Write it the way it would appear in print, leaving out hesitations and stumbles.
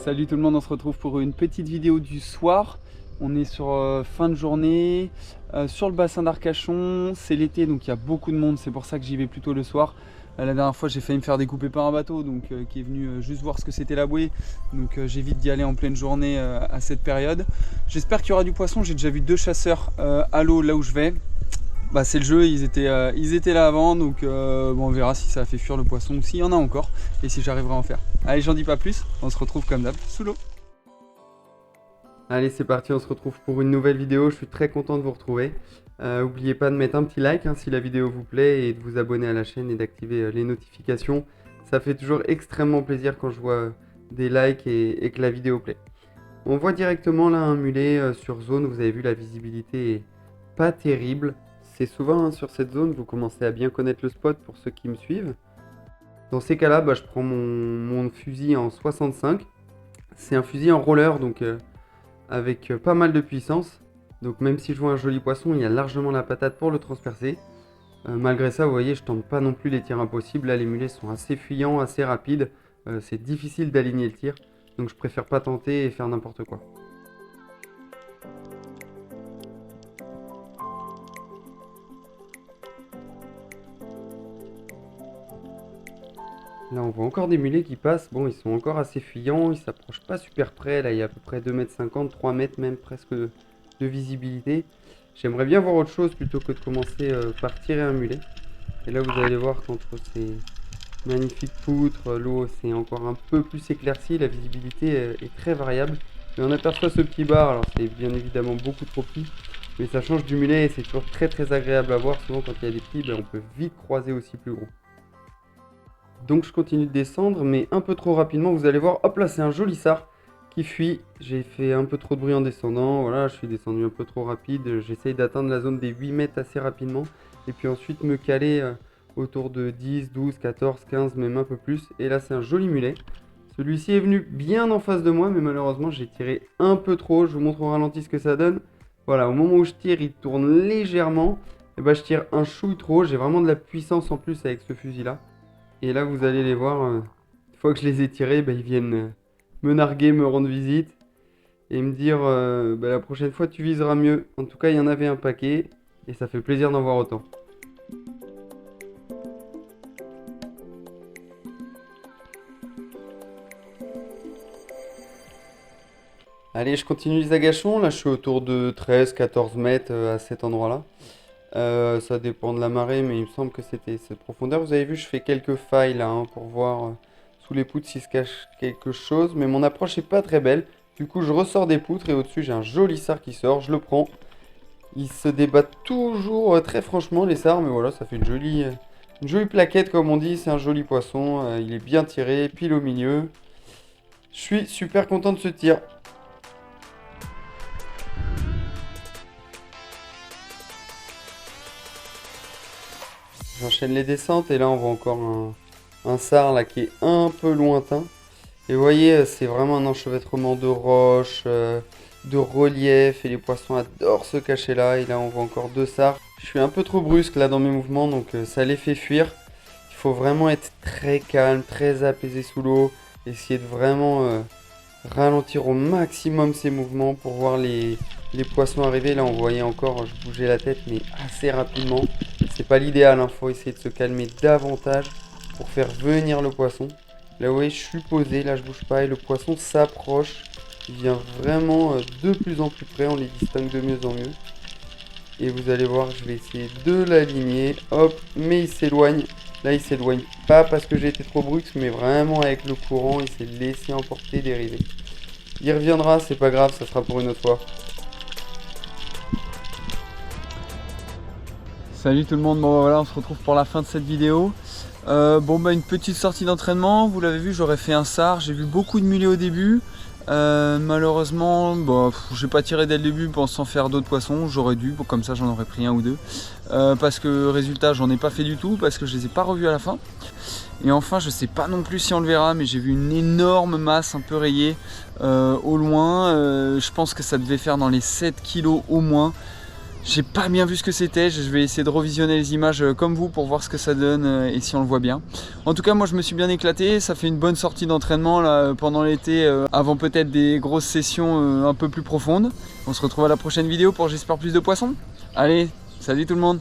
Salut tout le monde, on se retrouve pour une petite vidéo du soir. On est sur fin de journée, sur le bassin d'Arcachon. C'est l'été donc il y a beaucoup de monde, c'est pour ça que j'y vais plutôt le soir. La dernière fois j'ai failli me faire découper par un bateau donc, qui est venu juste voir ce que c'était la bouée. Donc j'évite d'y aller en pleine journée à cette période. J'espère qu'il y aura du poisson, j'ai déjà vu 2 chasseurs à l'eau là où je vais. Bah, c'est le jeu, ils étaient là avant, donc bon, on verra si ça a fait fuir le poisson ou s'il y en a encore et si j'arriverai à en faire. Allez, j'en dis pas plus, on se retrouve comme d'hab sous l'eau. Allez, c'est parti, on se retrouve pour une nouvelle vidéo. Je suis très content de vous retrouver. N'oubliez pas de mettre un petit like si la vidéo vous plaît et de vous abonner à la chaîne et d'activer les notifications. Ça fait toujours extrêmement plaisir quand je vois des likes et que la vidéo plaît. On voit directement là un mulet sur zone. Vous avez vu, la visibilité est pas terrible. C'est souvent sur cette zone, vous commencez à bien connaître le spot pour ceux qui me suivent. Dans ces cas-là, je prends mon fusil en 65. C'est un fusil en roller, donc avec pas mal de puissance. Donc même si je vois un joli poisson, il y a largement la patate pour le transpercer. Malgré ça, vous voyez, je tente pas non plus les tirs impossibles. Là, les mulets sont assez fuyants, assez rapides. C'est difficile d'aligner le tir. Donc je préfère pas tenter et faire n'importe quoi. Là, on voit encore des mulets qui passent. Bon, ils sont encore assez fuyants. Ils s'approchent pas super près. Là, il y a à peu près 2,50 m, 3 mètres même presque de visibilité. J'aimerais bien voir autre chose plutôt que de commencer par tirer un mulet. Et là, vous allez voir qu'entre ces magnifiques poutres, l'eau c'est encore un peu plus éclairci. La visibilité est très variable. Et on aperçoit ce petit bar. Alors, c'est bien évidemment beaucoup trop petit. Mais ça change du mulet et c'est toujours très agréable à voir. Souvent, quand il y a des petits, on peut vite croiser aussi plus gros. Donc je continue de descendre, mais un peu trop rapidement. Vous allez voir, hop là, c'est un joli sard qui fuit. J'ai fait un peu trop de bruit en descendant. Voilà, je suis descendu un peu trop rapide. J'essaye d'atteindre la zone des 8 mètres assez rapidement. Et puis ensuite me caler autour de 10, 12, 14, 15, même un peu plus. Et là, c'est un joli mulet. Celui-ci est venu bien en face de moi, mais malheureusement, j'ai tiré un peu trop. Je vous montre au ralenti ce que ça donne. Voilà, au moment où je tire, il tourne légèrement. Et je tire un chouille trop. J'ai vraiment de la puissance en plus avec ce fusil-là. Et là, vous allez les voir, une fois que je les ai tirés, ils viennent me narguer, me rendre visite et me dire la prochaine fois tu viseras mieux. En tout cas, il y en avait un paquet et ça fait plaisir d'en voir autant. Allez, je continue les agachons. Là, je suis autour de 13-14 mètres à cet endroit-là. Ça dépend de la marée, mais il me semble que c'était cette profondeur. Vous avez vu, je fais quelques failles là pour voir sous les poutres s'il se cache quelque chose. Mais mon approche n'est pas très belle. Du coup, je ressors des poutres et au-dessus, j'ai un joli sard qui sort. Je le prends. Il se débat toujours très franchement, les sards. Mais voilà, ça fait une jolie plaquette, comme on dit. C'est un joli poisson. Il est bien tiré, pile au milieu. Je suis super content de ce tir. J'enchaîne les descentes et là on voit encore un sard là qui est un peu lointain. Et vous voyez, c'est vraiment un enchevêtrement de roches, de relief et les poissons adorent se cacher là. Et là on voit encore 2 sards. Je suis un peu trop brusque là dans mes mouvements donc ça les fait fuir. Il faut vraiment être très calme, très apaisé sous l'eau. Essayer de vraiment ralentir au maximum ses mouvements pour voir les poissons arriver. Là on voyait encore, je bougeais la tête mais assez rapidement. C'est pas l'idéal, faut essayer de se calmer davantage pour faire venir le poisson. Là vous voyez, je suis posé, là je bouge pas et le poisson s'approche. Il vient vraiment de plus en plus près, on les distingue de mieux en mieux. Et vous allez voir, je vais essayer de l'aligner. Hop, mais il s'éloigne. Là il s'éloigne pas parce que j'ai été trop brusque, mais vraiment avec le courant, il s'est laissé emporter, dériver. Il reviendra, c'est pas grave, ça sera pour une autre fois. Salut tout le monde, bon voilà, on se retrouve pour la fin de cette vidéo. Une petite sortie d'entraînement, vous l'avez vu, j'aurais fait un sard, j'ai vu beaucoup de mulets au début. Malheureusement, j'ai pas tiré dès le début pensant faire d'autres poissons, j'aurais dû, comme ça j'en aurais pris un ou deux. Parce que résultat, j'en ai pas fait du tout, parce que je les ai pas revus à la fin. Et enfin, je sais pas non plus si on le verra, mais j'ai vu une énorme masse un peu rayée au loin. Je pense que ça devait faire dans les 7 kg au moins. J'ai pas bien vu ce que c'était, je vais essayer de revisionner les images comme vous pour voir ce que ça donne et si on le voit bien. En tout cas, moi je me suis bien éclaté, ça fait une bonne sortie d'entraînement là pendant l'été, avant peut-être des grosses sessions un peu plus profondes. On se retrouve à la prochaine vidéo pour j'espère plus de poissons. Allez, salut tout le monde!